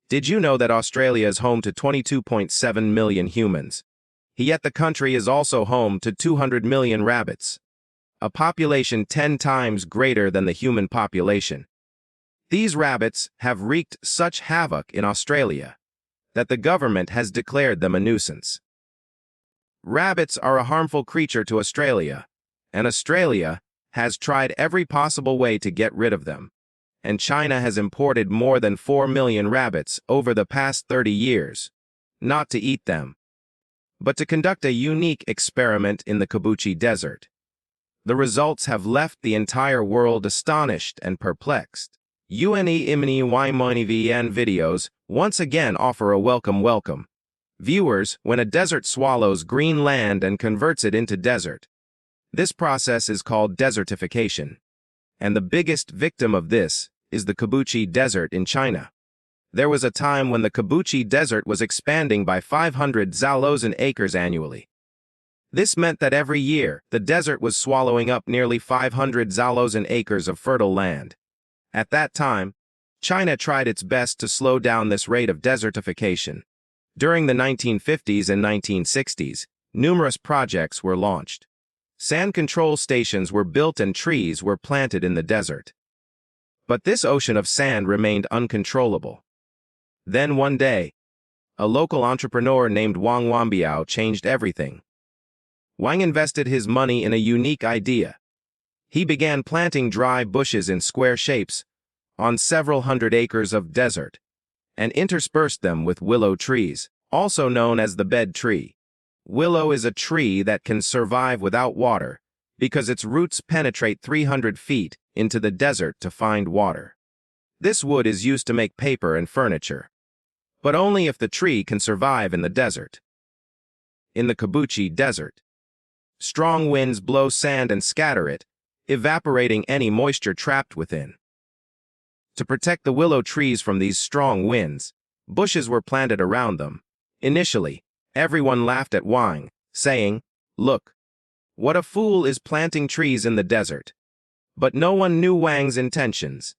Did you know that Australia is home to 22.7 million humans? Yet the country is also home to 200 million rabbits, a population 10 times greater than the human population. These rabbits have wreaked such havoc in Australia that the government has declared them a nuisance. Rabbits are a harmful creature to Australia, and Australia has tried every possible way to get rid of them. And China has imported more than 4 million rabbits over the past 30 years, not to eat them, but to conduct a unique experiment in the Khargosh Desert. The results have left the entire world astonished and perplexed. UNEMNEYMONIVN videos once again offer a welcome. Viewers, when a desert swallows green land and converts it into desert. This process is called desertification. And the biggest victim of this is the Khargosh Desert in China. There was a time when the Khargosh Desert was expanding by 500,000 acres annually. This meant that every year, the desert was swallowing up nearly 500,000 acres of fertile land. At that time, China tried its best to slow down this rate of desertification. During the 1950s and 1960s, numerous projects were launched. Sand control stations were built and trees were planted in the desert. But this ocean of sand remained uncontrollable. Then one day, a local entrepreneur named Wang Wanbiao changed everything. Wang invested his money in a unique idea. He began planting dry bushes in square shapes on several hundred acres of desert and interspersed them with willow trees, also known as the bed tree. Willow is a tree that can survive without water because its roots penetrate 300 feet into the desert to find water. This wood is used to make paper and furniture, but only if the tree can survive in the desert. In the Khargosh Desert, strong winds blow sand and scatter it, evaporating any moisture trapped within. To protect the willow trees from these strong winds, bushes were planted around them. Initially, everyone laughed at Wang, saying, "Look, what a fool is planting trees in the desert." But no one knew Wang's intentions.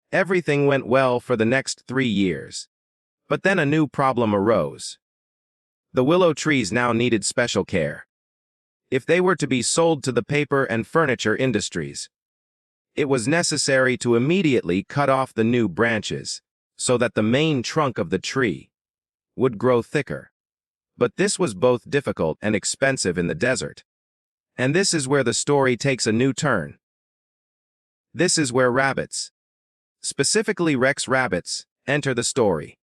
Everything went well for the next 3 years. But then a new problem arose. The willow trees now needed special care. If they were to be sold to the paper and furniture industries, it was necessary to immediately cut off the new branches so that the main trunk of the tree would grow thicker. But this was both difficult and expensive in the desert. And this is where the story takes a new turn. This is where rabbits, specifically Rex rabbits, enter the story.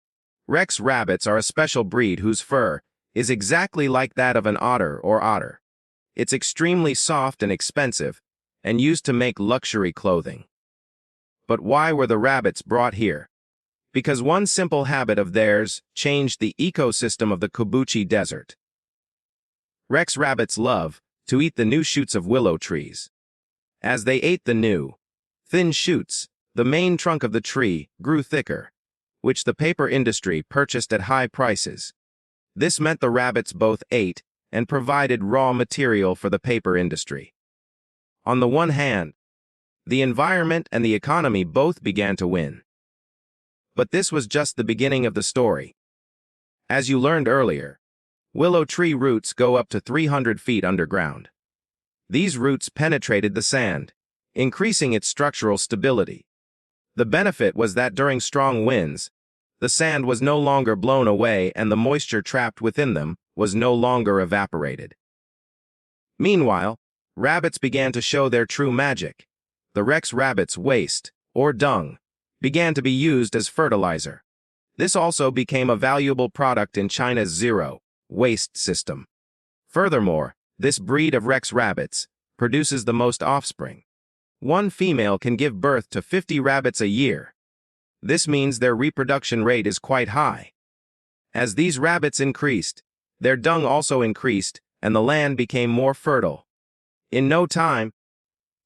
Rex rabbits are a special breed whose fur is exactly like that of an otter or otter. It's extremely soft and expensive, and used to make luxury clothing. But why were the rabbits brought here? Because one simple habit of theirs changed the ecosystem of the Khargosh Desert. Rex rabbits love to eat the new shoots of willow trees. As they ate the new, thin shoots, the main trunk of the tree grew thicker, which the paper industry purchased at high prices. This meant the rabbits both ate and provided raw material for the paper industry. On the one hand, the environment and the economy both began to win. But this was just the beginning of the story. As you learned earlier, willow tree roots go up to 300 feet underground. These roots penetrated the sand, increasing its structural stability. The benefit was that during strong winds, the sand was no longer blown away and the moisture trapped within them was no longer evaporated. Meanwhile, rabbits began to show their true magic. The Rex rabbit's waste, or dung, began to be used as fertilizer. This also became a valuable product in China's zero-waste system. Furthermore, this breed of Rex rabbits produces the most offspring. One female can give birth to 50 rabbits a year. This means their reproduction rate is quite high. As these rabbits increased, their dung also increased and the land became more fertile. In no time,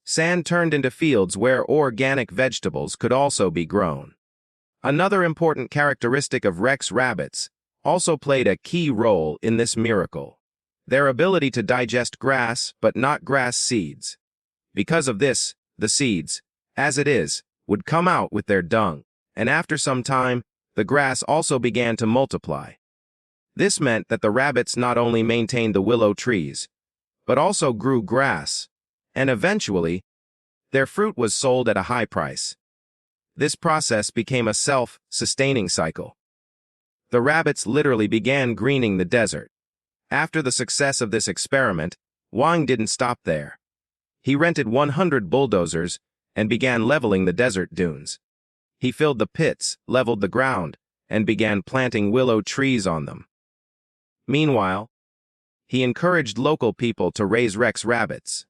sand turned into fields where organic vegetables could also be grown. Another important characteristic of Rex rabbits also played a key role in this miracle: their ability to digest grass but not grass seeds. Because of this, the seeds, as it is, would come out with their dung, and after some time, the grass also began to multiply. This meant that the rabbits not only maintained the willow trees, but also grew grass, and eventually, their fruit was sold at a high price. This process became a self-sustaining cycle. The rabbits literally began greening the desert. After the success of this experiment, Wang didn't stop there. He rented 100 bulldozers and began leveling the desert dunes. He filled the pits, leveled the ground, and began planting willow trees on them. Meanwhile, he encouraged local people to raise Rex rabbits.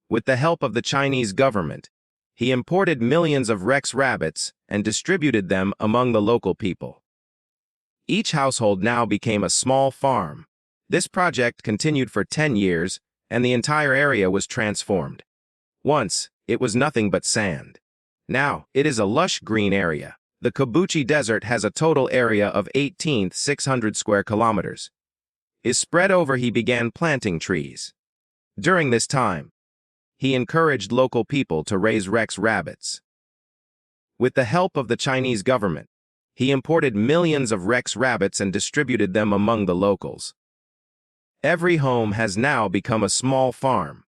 With the help of the Chinese government, he imported millions of Rex rabbits and distributed them among the local people. Each household now became a small farm. This project continued for 10 years, and the entire area was transformed. Once, it was nothing but sand. Now, it is a lush green area. The Karachi Desert has a total area of 18,600 square kilometers. Is spread over. He began planting trees. During this time, he encouraged local people to raise Rex rabbits. With the help of the Chinese government, he imported millions of Rex rabbits and distributed them among the locals. Every home has now become a small farm.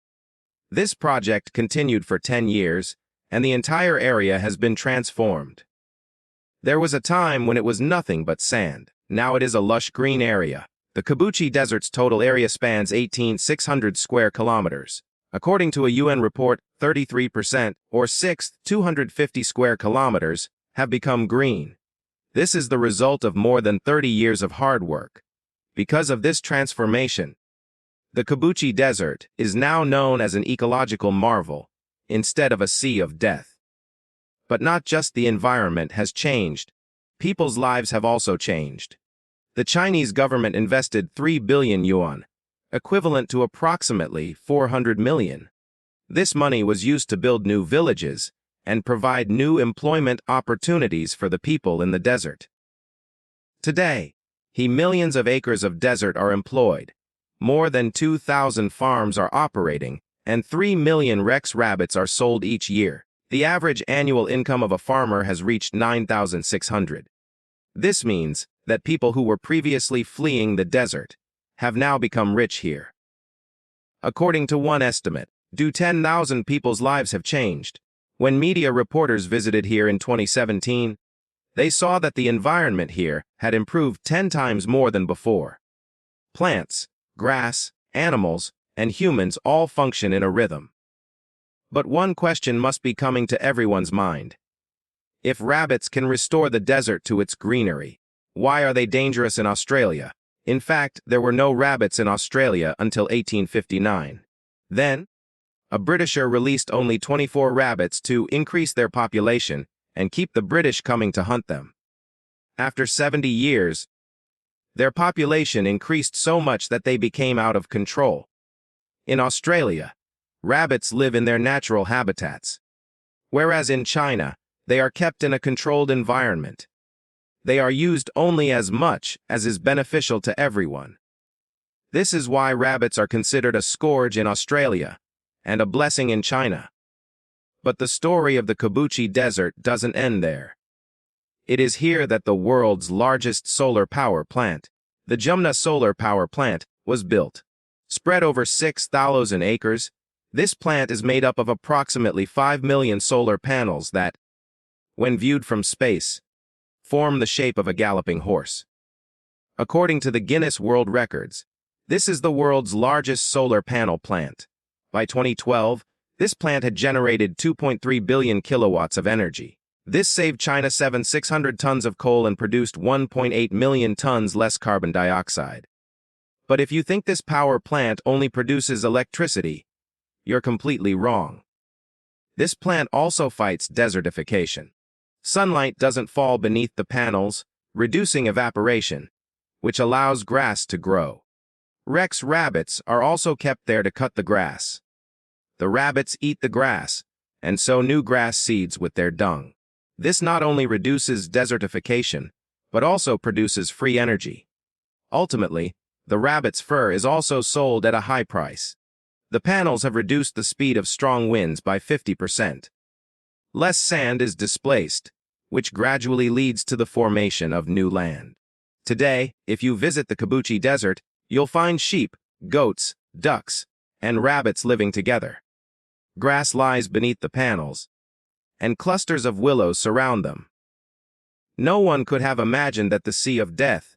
This project continued for 10 years, and the entire area has been transformed. There was a time when it was nothing but sand. Now it is a lush green area. The Karachi Desert's total area spans 18,600 square kilometers. According to a UN report, 33%, or 250 square kilometers, have become green. This is the result of more than 30 years of hard work. Because of this transformation, the Karachi Desert is now known as an ecological marvel, instead of a sea of death. But not just the environment has changed, people's lives have also changed. The Chinese government invested 3 billion yuan, equivalent to approximately 400 million. This money was used to build new villages and provide new employment opportunities for the people in the desert. Today, millions of acres of desert are employed, more than 2,000 farms are operating, and 3 million Rex rabbits are sold each year. The average annual income of a farmer has reached 9,600. This means that people who were previously fleeing the desert have now become rich here. According to one estimate, 10,000 people's lives have changed. When media reporters visited here in 2017, they saw that the environment here had improved 10 times more than before. Plants, grass, animals, and humans all function in a rhythm. But one question must be coming to everyone's mind. If rabbits can restore the desert to its greenery, why are they dangerous in Australia? In fact, there were no rabbits in Australia until 1859. Then, a Britisher released only 24 rabbits to increase their population and keep the British coming to hunt them. After 70 years, their population increased so much that they became out of control. In Australia, rabbits live in their natural habitats, whereas in China, they are kept in a controlled environment. They are used only as much as is beneficial to everyone. This is why rabbits are considered a scourge in Australia and a blessing in China. But the story of the Karachi Desert doesn't end there. It is here that the world's largest solar power plant, the Jumna Solar Power Plant, was built. Spread over 6,000 acres, this plant is made up of approximately 5 million solar panels that, when viewed from space, form the shape of a galloping horse. According to the Guinness World Records, this is the world's largest solar panel plant. By 2012, this plant had generated 2.3 billion kilowatts of energy. This saved China 600 tons of coal and produced 1.8 million tons less carbon dioxide. But if you think this power plant only produces electricity, you're completely wrong. This plant also fights desertification. Sunlight doesn't fall beneath the panels, reducing evaporation, which allows grass to grow. Rex rabbits are also kept there to cut the grass. The rabbits eat the grass, and sow new grass seeds with their dung. This not only reduces desertification, but also produces free energy. Ultimately, the rabbit's fur is also sold at a high price. The panels have reduced the speed of strong winds by 50%. Less sand is displaced, which gradually leads to the formation of new land. Today, if you visit the Kabuchi Desert, you'll find sheep, goats, ducks, and rabbits living together. Grass lies beneath the panels, and clusters of willows surround them. No one could have imagined that the Sea of Death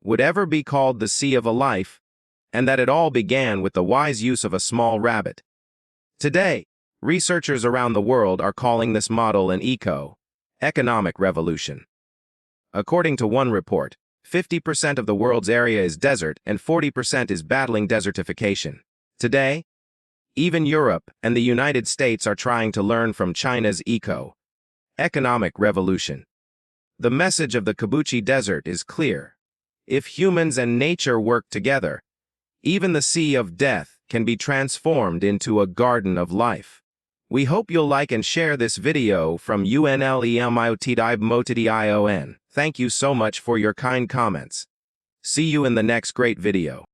would ever be called the Sea of a Life, and that it all began with the wise use of a small rabbit. Today, researchers around the world are calling this model an economic revolution. According to one report, 50% of the world's area is desert and 40% is battling desertification. Today, even Europe and the United States are trying to learn from China's economic revolution. The message of the Kabuchi Desert is clear. If humans and nature work together, even the Sea of Death can be transformed into a garden of life. We hope you'll like and share this video from UNLEMIOTDIBMOTDION. Thank you so much for your kind comments. See you in the next great video.